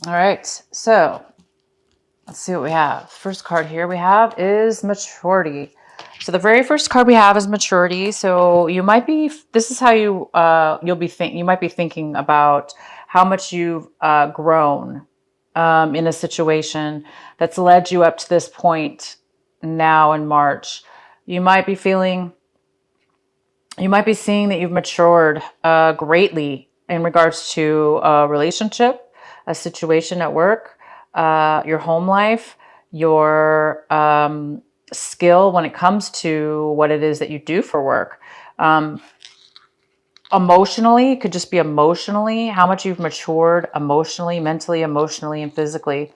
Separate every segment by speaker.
Speaker 1: All right, so let's see what we have. First card here we have is maturity. So the very first card we have is maturity. So you might be, this is how you might be thinking about how much you've grown in a situation that's led you up to this point now in March. You might be feeling, you might be seeing that you've matured greatly in regards to a relationship, a situation at work, your home life, your skill when it comes to what it is that you do for work. Emotionally, it could just be emotionally, how much you've matured emotionally, mentally, emotionally, and physically.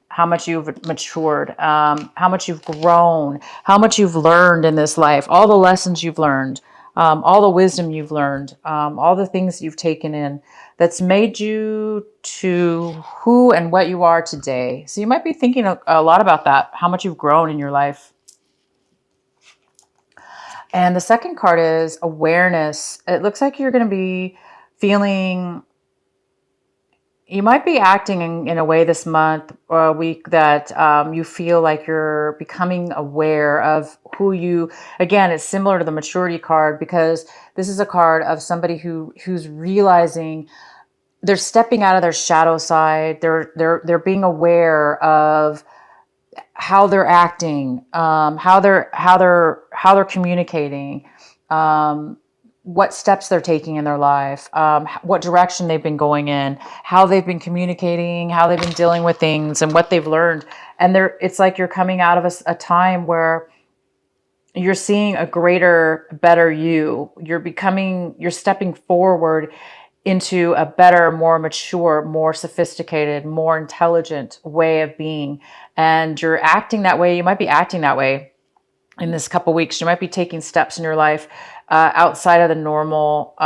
Speaker 1: How much you've matured, how much you've grown, how much you've learned in this life, all the lessons you've learned, all the wisdom you've learned, all the things you've taken in that's made you to who and what you are today. So you might be thinking a lot about that, how much you've grown in your life. And the second card is awareness. It looks like you're going to be feeling, you might be acting in a way this month or a week that you feel like you're becoming aware of who you, again, it's similar to the maturity card because this is a card of somebody who's realizing they're stepping out of their shadow side. They're being aware of how they're acting, how they're communicating, what steps they're taking in their life, what direction they've been going in, how they've been communicating, how they've been dealing with things, and what they've learned. And it's like you're coming out of a time where you're seeing a greater, better you. You're stepping forward into a better, more mature, more sophisticated, more intelligent way of being. And you're acting that way. You might be acting that way in this couple weeks. You might be taking steps in your life outside of the normal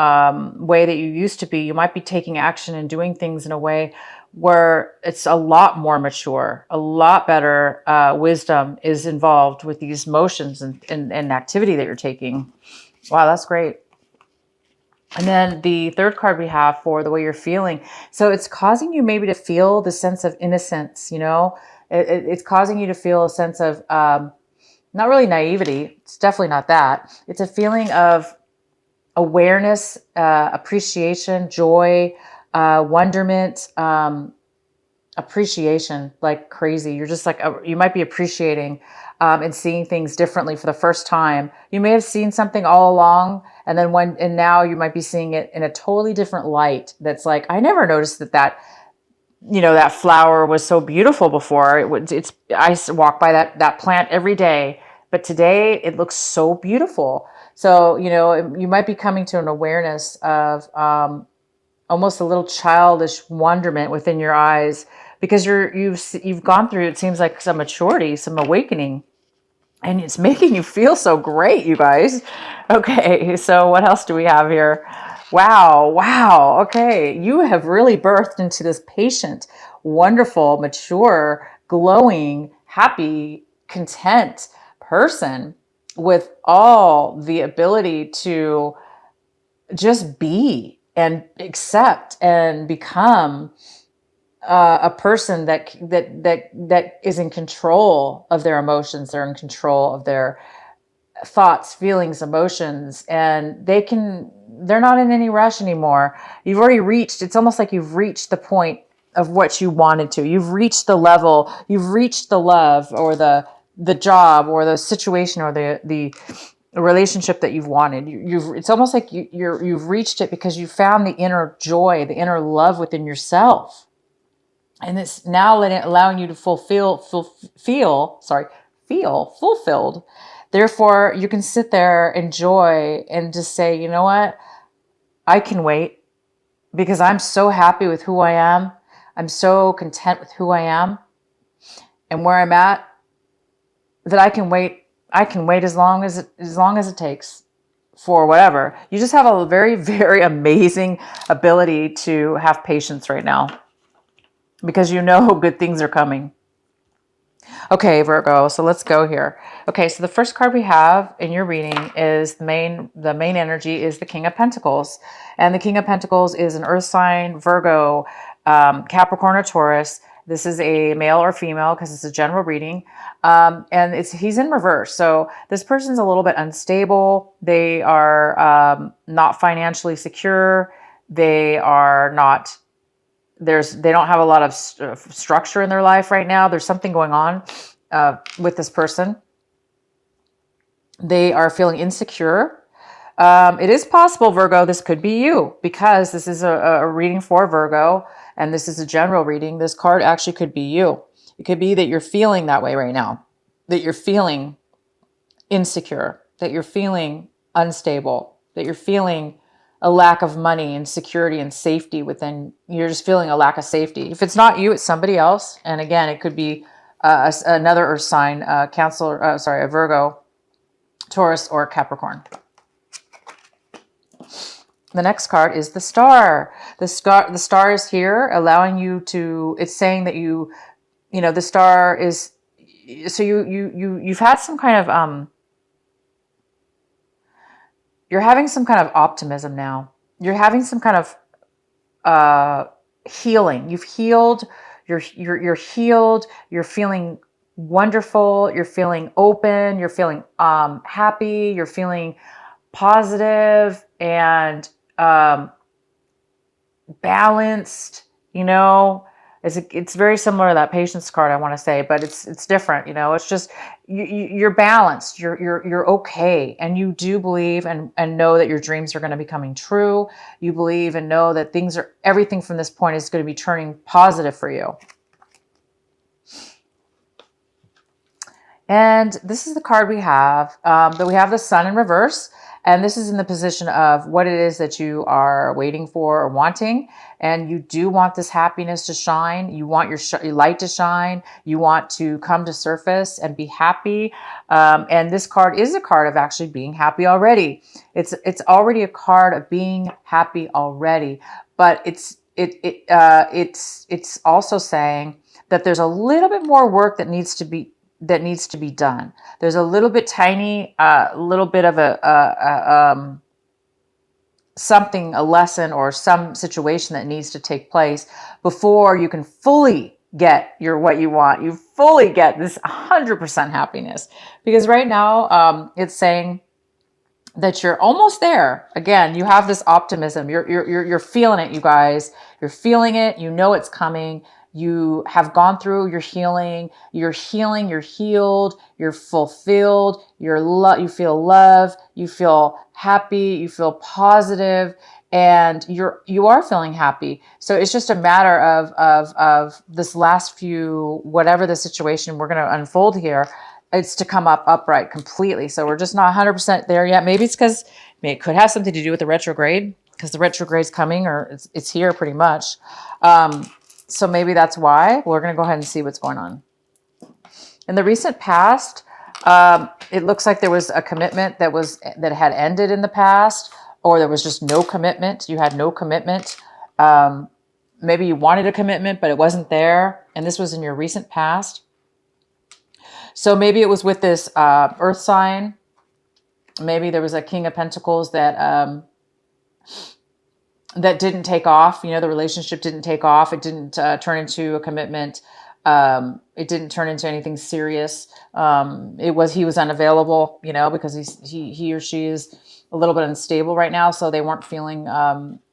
Speaker 1: way that you used to be. You might be taking action and doing things in a way where it's a lot more mature, a lot better wisdom is involved with these motions and activity that you're taking. Wow, that's great. And then the third card we have for the way you're feeling. So it's causing you maybe to feel the sense of innocence, it's causing you to feel a sense of not really naivety. It's definitely not that. It's a feeling of awareness, appreciation, joy, wonderment, appreciation, like crazy. You're just like, you might be appreciating and seeing things differently for the first time. You may have seen something all along, and then now you might be seeing it in a totally different light. That's like, I never noticed that flower was so beautiful before. I walk by that plant every day, but today it looks so beautiful. So, you might be coming to an awareness of almost a little childish wonderment within your eyes because you've gone through, it seems like, some maturity, some awakening, and it's making you feel so great, you guys. Okay, so what else do we have here? Wow. Okay, you have really birthed into this patient, wonderful, mature, glowing, happy, content person with all the ability to just be and accept and become a person that is in control of their emotions. They're in control of their thoughts, feelings, emotions, and they're not in any rush anymore. You've already reached, it's almost like you've reached the point of what you wanted to. You've reached the level, you've reached the love or the job or the situation or the relationship that you've wanted. It's almost like you've reached it because you found the inner joy, the inner love within yourself. And it's now allowing you to feel fulfilled. Therefore, you can sit there, enjoy, and just say, you know what? I can wait because I'm so happy with who I am. I'm so content with who I am and where I'm at that I can wait. I can wait as long as it takes for whatever. You just have a very, very amazing ability to have patience right now because good things are coming. Okay, Virgo, so let's go here. Okay, so the first card we have in your reading is the main energy is the King of Pentacles. And the King of Pentacles is an earth sign, Virgo. Capricorn or Taurus. This is a male or female because it's a general reading. And he's in reverse. So this person's a little bit unstable. They are not financially secure. They are not, they don't have a lot of structure in their life right now. There's something going on with this person. They are feeling insecure. It is possible, Virgo, this could be you, because this is a reading for Virgo, and this is a general reading. This card actually could be you. It could be that you're feeling that way right now, that you're feeling insecure, that you're feeling unstable, that you're feeling a lack of money and security and safety within. You're just feeling a lack of safety. If it's not you, it's somebody else. And again, it could be another earth sign, a Virgo, Taurus, or Capricorn. The next card is the star. The star is here, allowing you to, it's saying that the star is, so you've had some kind of, you're having some kind of optimism now. You're having some kind of healing. You've healed, you're healed, you're feeling wonderful, you're feeling open, you're feeling happy, you're feeling positive and balanced. It's very similar to that patience card, I want to say, but it's different. It's just you're balanced, you're okay, and you do believe and know that your dreams are going to be coming true. You believe and know that everything from this point is going to be turning positive for you. And this is the card we have. But we have the Sun in reverse. And this is in the position of what it is that you are waiting for or wanting. And you do want this happiness to shine. You want your light to shine. You want to come to surface and be happy. And this card is a card of actually being happy already. It's already a card of being happy already. But it's also saying that there's a little bit more work that needs to be done. There's a little bit little bit of a lesson or some situation that needs to take place before you can fully get what you want. You fully get this 100% happiness, because right now it's saying that you're almost there. Again, you have this optimism. You're feeling it, you guys. You're feeling it. You know it's coming. You have gone through your healing. You're healing. You're healed. You're fulfilled. You feel love. You feel happy. You feel positive, and you are feeling happy. So it's just a matter of this last few, whatever the situation we're going to unfold here, it's to come up upright completely. So we're just not 100% there yet. Maybe it's because it could have something to do with the retrograde, because the retrograde's coming, or it's here pretty much. So maybe that's why. We're going to go ahead and see what's going on. In the recent past, it looks like there was a commitment that had ended in the past, or there was just no commitment. You had no commitment. Maybe you wanted a commitment, but it wasn't there. And this was in your recent past. So maybe it was with this earth sign. Maybe there was a King of Pentacles that didn't take off. The relationship didn't take off. It didn't turn into a commitment. It didn't turn into anything serious. He was unavailable, because he or she is a little bit unstable right now. So they weren't feeling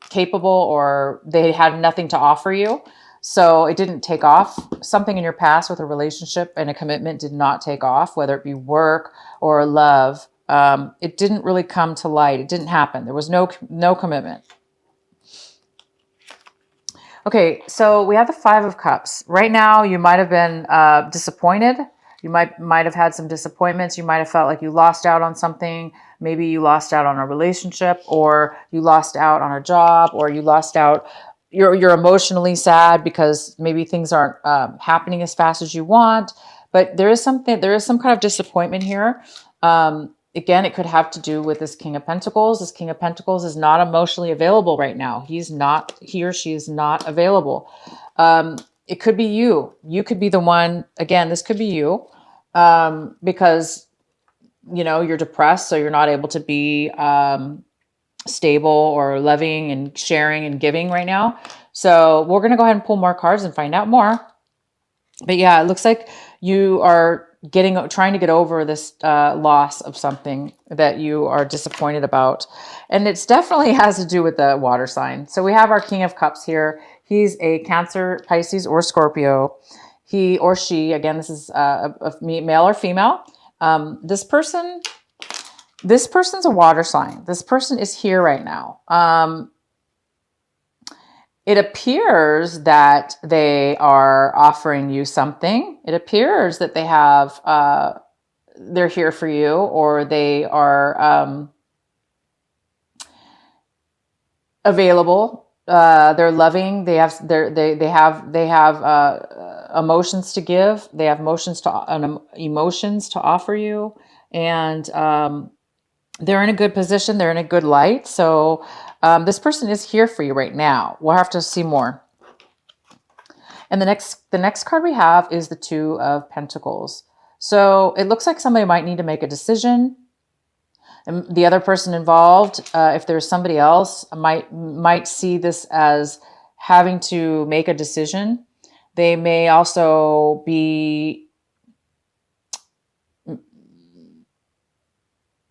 Speaker 1: capable, or they had nothing to offer you. So it didn't take off. Something in your past with a relationship and a commitment did not take off, whether it be work or love. It didn't really come to light. It didn't happen. There was no commitment. Okay, so we have the Five of Cups. Right now, you might have been disappointed. You might have had some disappointments. You might have felt like you lost out on something. Maybe you lost out on a relationship, or you lost out on a job, or you lost out. You're emotionally sad because maybe things aren't happening as fast as you want. But there is some kind of disappointment here. Again, it could have to do with this King of Pentacles. This King of Pentacles is not emotionally available right now. He or she is not available. It could be you. You could be the one. Again, this could be you, because you're depressed, so you're not able to be stable or loving and sharing and giving right now. So we're going to go ahead and pull more cards and find out more. But yeah, it looks like you are trying to get over this loss of something that you are disappointed about. And it's definitely has to do with the water sign. So we have our King of Cups here. He's a Cancer, Pisces, or Scorpio. He or she, again, this is a male or female. This person's a water sign. This person is here right now. It appears that they are offering you something. It appears that they have, they're here for you, or they are available. They're loving. They have emotions to give. They have emotions to offer you, and they're in a good position. They're in a good light. So this person is here for you right now. We'll have to see more. And the next card we have is the Two of Pentacles. So it looks like somebody might need to make a decision. And the other person involved, if there's somebody else, might see this as having to make a decision. They may also be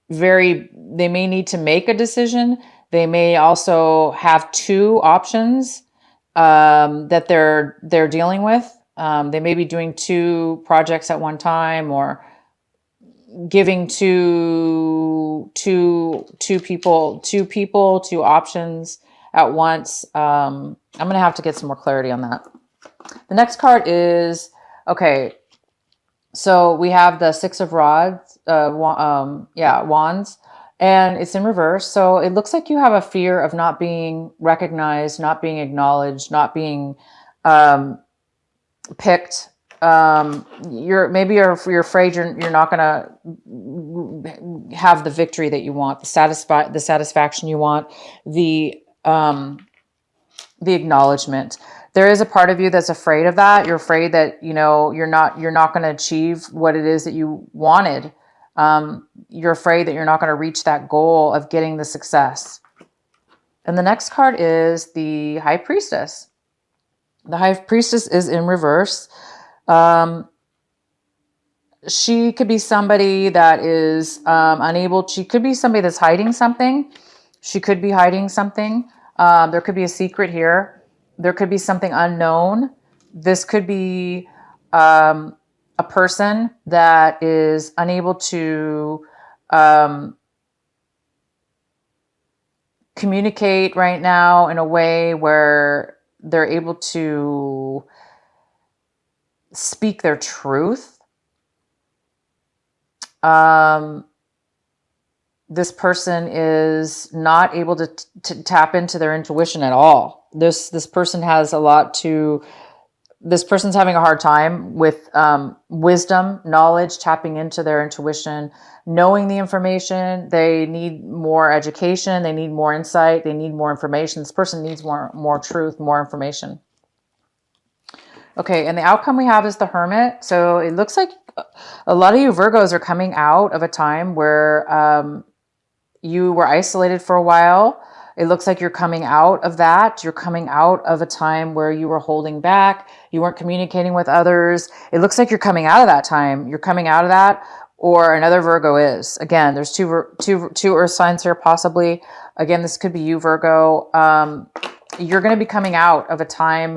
Speaker 1: they may need to make a decision. They may also have two options that they're dealing with. They may be doing two projects at one time, or giving two people, two options at once. I'm going to have to get some more clarity on that. The next card is, okay, so we have the Six of Rods, wands, and it's in reverse. So it looks like you have a fear of not being recognized, not being acknowledged, not being picked. You're afraid you're not going to have the victory that you want, the satisfaction you want, the acknowledgement. There is a part of you that's afraid of that. You're afraid that, you're not going to achieve what it is that you wanted. You're afraid that you're not going to reach that goal of getting the success. And the next card is the High Priestess. The High Priestess is in reverse. She could be somebody that is unable. She could be somebody that's hiding something. She could be hiding something. There could be a secret here. There could be something unknown. This could be a person that is unable to communicate right now in a way where they're able to speak their truth. This person is not able to tap into their intuition at all. This person has a lot to. This person's having a hard time with wisdom, knowledge, tapping into their intuition, knowing the information. They need more education. They need more insight. They need more information. This person needs more truth, more information. Okay, and the outcome we have is the Hermit. So it looks like a lot of you Virgos are coming out of a time where you were isolated for a while. It looks like you're coming out of that. You're coming out of a time where you were holding back. You weren't communicating with others. It looks like you're coming out of that time. You're coming out of that, or another Virgo is. Again, there's two earth signs here possibly. Again, this could be you, Virgo. You're going to be coming out of a time,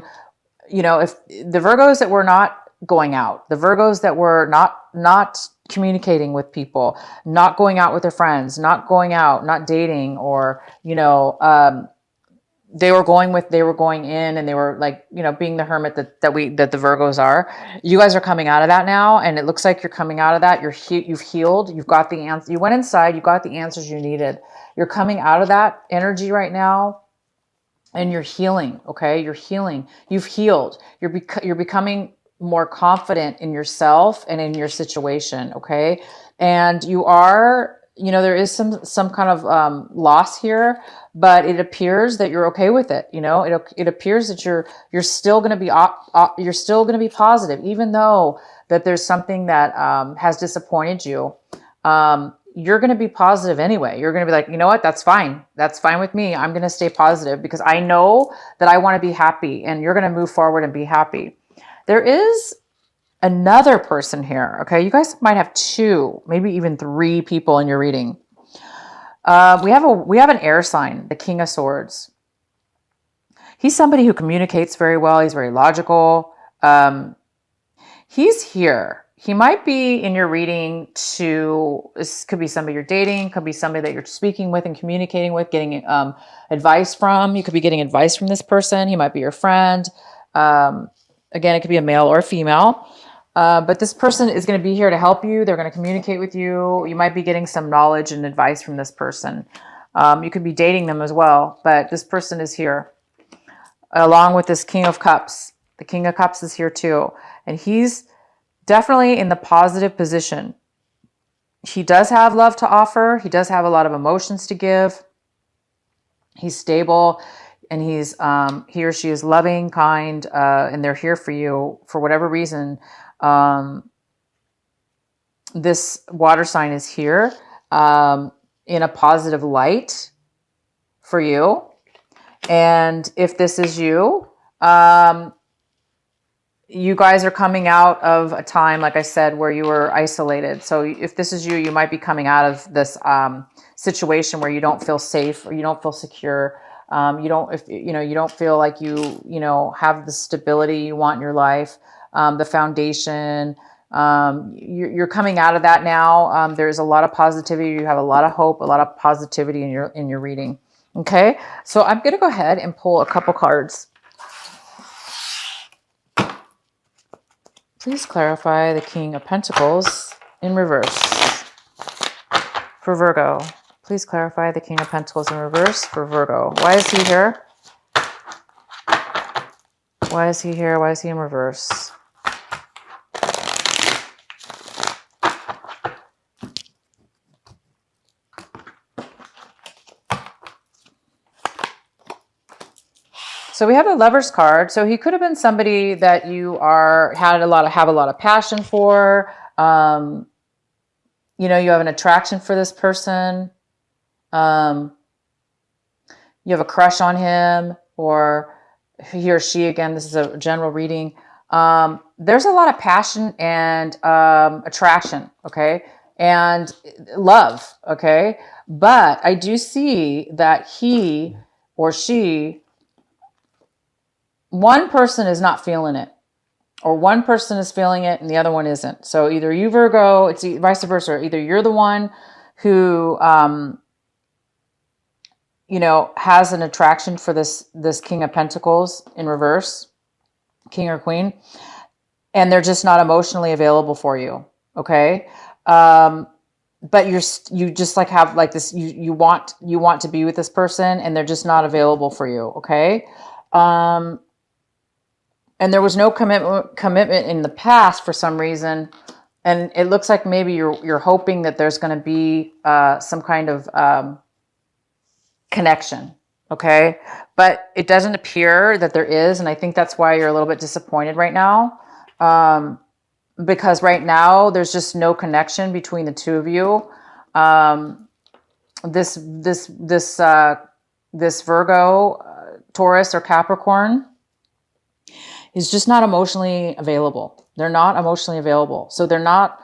Speaker 1: if the Virgos that were not going out, the Virgos that were not communicating with people, not going out with their friends, not going out, not dating, or, they were going in and they were like, being the hermit that the Virgos are. You guys are coming out of that now. And it looks like you're coming out of that. You've healed. You've got the answer. You went inside, you got the answers you needed. You're coming out of that energy right now. And you're healing. Okay. You're healing. You've healed. You're becoming more confident in yourself and in your situation. Okay. And you are, there is some kind of loss here, but it appears that you're okay with it. It appears that you're still going to be, you're still going to be positive, even though that there's something that has disappointed you. you're going to be positive anyway. You're going to be like, you know what? That's fine. That's fine with me. I'm going to stay positive because I know that I want to be happy, and you're going to move forward and be happy. There is another person here. Okay. You guys might have 2, maybe even 3 people in your reading. We have an air sign, the King of Swords. He's somebody who communicates very well. He's very logical. He's here. He might be in your reading this could be somebody you're dating, could be somebody that you're speaking with and communicating with, getting advice from. You could be getting advice from this person. He might be your friend. Again, it could be a male or a female. But this person is going to be here to help you. They're going to communicate with you. You might be getting some knowledge and advice from this person. You could be dating them as well, but this person is here. Along with this King of Cups. The King of Cups is here too. And he's definitely in the positive position. He does have love to offer. He does have a lot of emotions to give. He's stable, and he or she is loving, kind, and they're here for you for whatever reason. This water sign is here in a positive light for you. And if this is you, you guys are coming out of a time, like I said, where you were isolated. So if this is you, you might be coming out of this situation where you don't feel safe or you don't feel secure. You don't feel like you have the stability you want in your life, the foundation. You're coming out of that now. There's a lot of positivity. You have a lot of hope, a lot of positivity in your reading. Okay, so I'm going to go ahead and pull a couple cards. Please clarify the King of Pentacles in reverse for Virgo. Please clarify the King of Pentacles in reverse for Virgo. Why is he here? Why is he here? Why is he in reverse? So we have a Lover's card. So he could have been somebody that you have a lot of passion for. You have an attraction for this person. You have a crush on him, or he or she. Again, this is a general reading. There's a lot of passion and attraction. Okay, and love. Okay, but I do see that he or she. One person is not feeling it, or one person is feeling it and the other one isn't. So either you, Virgo, it's vice versa. Either you're the one who, has an attraction for this King of Pentacles in reverse, King or Queen, and they're just not emotionally available for you. Okay. But you just like have like this, you want to be with this person and they're just not available for you. Okay. And there was no commitment in the past for some reason. And it looks like maybe you're hoping that there's going to be some kind of connection. Okay. But it doesn't appear that there is. And I think that's why you're a little bit disappointed right now. Because right now there's just no connection between the two of you. This Virgo, Taurus or Capricorn is just not emotionally available. They're not emotionally available. So they're not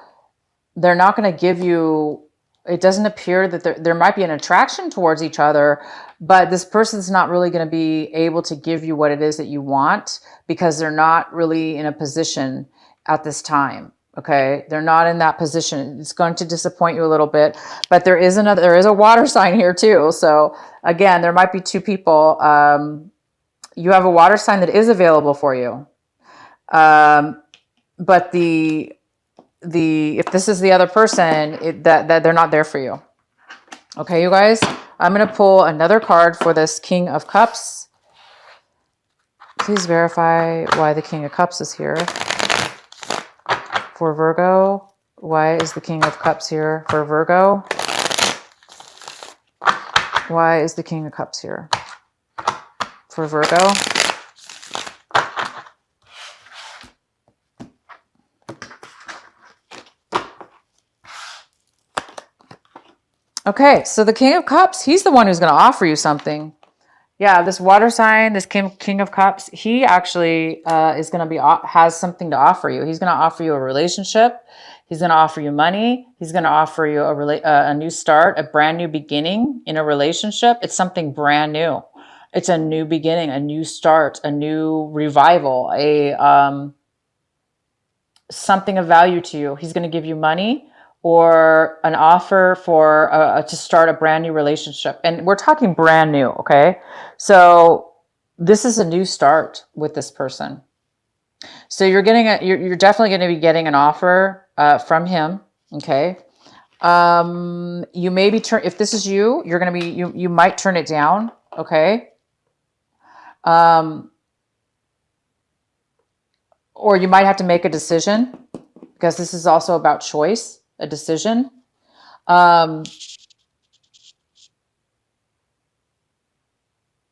Speaker 1: going to give you, it doesn't appear that there might be an attraction towards each other, but this person's not really going to be able to give you what it is that you want because they're not really in a position at this time. Okay. They're not in that position. It's going to disappoint you a little bit, but there is a water sign here too. So again, there might be 2 people, you have a water sign that is available for you. But if this is the other person, that they're not there for you. Okay, you guys, I'm going to pull another card for this King of Cups. Please verify why the King of Cups is here for Virgo. Why is the King of Cups here for Virgo? Why is the King of Cups here for Virgo? Okay, so the King of Cups, he's the one who's going to offer you something. Yeah, this water sign, this King of Cups, he actually is going to be has something to offer you. He's going to offer you a relationship. He's going to offer you money. He's going to offer you a new start, a brand new beginning in a relationship. It's something brand new. It's a new beginning, a new start, a new revival, a something of value to you. He's going to give you money or an offer for to start a brand new relationship. And we're talking brand new, okay? So this is a new start with this person. So you're getting you're definitely going to be getting an offer from him, okay? You may be if this is you, you're going to be you might turn it down, okay? Or you might have to make a decision, because this is also about choice, a decision.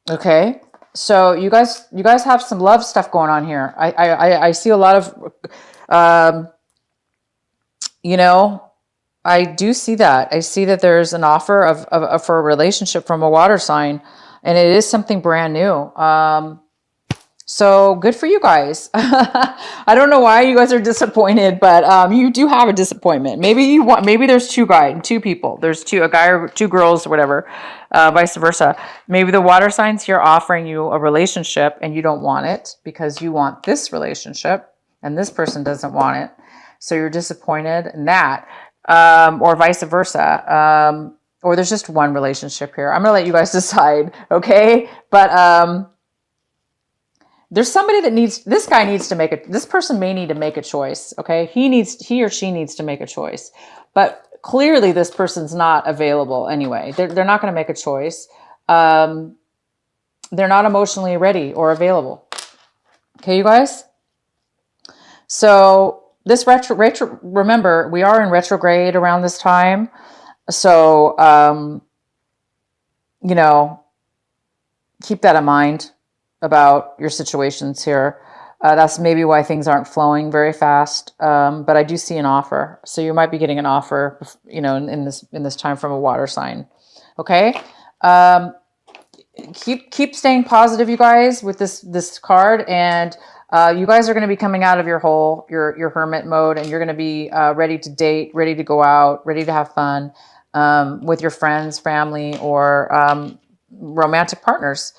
Speaker 1: Okay, so you guys have some love stuff going on here. I see a lot of, you know, I do see that. I see that there's an offer of for a relationship from a water sign, and it is something brand new. So good for you guys. I don't know why you guys are disappointed, but you do have a disappointment. Maybe there's two people. There's a guy or two girls or whatever, vice versa. Maybe the water signs here offering you a relationship and you don't want it because you want this relationship and this person doesn't want it. So you're disappointed in that, or vice versa. Or there's just one relationship here. I'm going to let you guys decide. Okay. But, there's somebody that this person may need to make a choice. Okay. He or she needs to make a choice, but clearly this person's not available anyway. They're not going to make a choice. They're not emotionally ready or available. Okay, you guys. So this remember, we are in retrograde around this time. So, keep that in mind about your situations here. That's maybe why things aren't flowing very fast. But I do see an offer. So you might be getting an offer, in this time from a water sign. Okay. Keep staying positive, you guys, with this card. And you guys are going to be coming out of your hermit mode, and you're going to be ready to date, ready to go out, ready to have fun with your friends, family, or romantic partners.